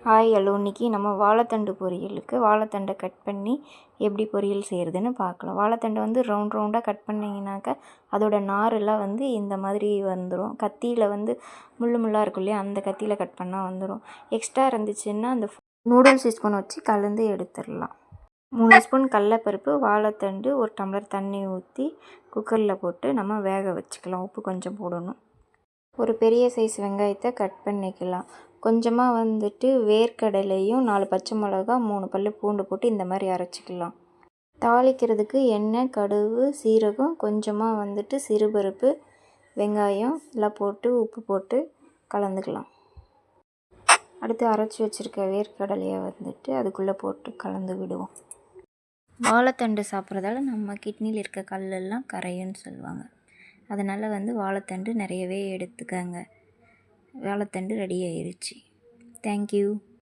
Hi hello, இன்றைக்கி நம்ம வாழைத்தண்டு பொரியலுக்கு வாழைத்தண்டை கட் பண்ணி எப்படி பொரியல் செய்கிறதுன்னு பார்க்கலாம். வாழைத்தண்டை வந்து ரவுண்டாக கட் பண்ணிங்கனாக்கா அதோட நாரெல்லாம் வந்து இந்த மாதிரி வந்துடும். கத்தியில் வந்து முள்ளாக இருக்கும் இல்லையா, அந்த கத்தியில் கட் பண்ணால் வந்துடும். எக்ஸ்ட்ரா இருந்துச்சுன்னா அந்த நூடுல்ஸ் ஸ்பூன் வச்சு கலந்து எடுத்துடலாம். 3 ஸ்பூன் கடலைப்பருப்பு, வாழைத்தண்டு, 1 டம்ளர் தண்ணி ஊற்றி குக்கரில் போட்டு நம்ம வேக வச்சுக்கலாம். உப்பு கொஞ்சம் போடணும். ஒரு பெரிய சைஸ் வெங்காயத்தை கட் பண்ணிக்கலாம். கொஞ்சமாக வந்துட்டு வேர்க்கடலையும் 4 பச்சை மிளகா 3 பல் பூண்டு போட்டு இந்த மாதிரி அரைச்சிக்கலாம். தாளிக்கிறதுக்கு எண்ணெய், கடுகு, சீரகம், கொஞ்சமாக வந்துட்டு சிறுபருப்பு, வெங்காயம் எல்லாம் போட்டு உப்பு போட்டு கலந்துக்கலாம். அடுத்து அரைச்சி வச்சுருக்க வேர்க்கடலையை வந்துட்டு அதுக்குள்ளே போட்டு கலந்து விடுவோம். வாழைத்தண்டு சாப்பிட்றதால நம்ம கிட்னியில் இருக்க கல்லெல்லாம் கரையுன்னு சொல்லுவாங்க. அதனால் வந்து வாழைத்தண்டு நிறையவே எடுத்துக்கங்க. வாழைத்தண்டு ரெடி ஆயிடுச்சு. தேங்க்யூ.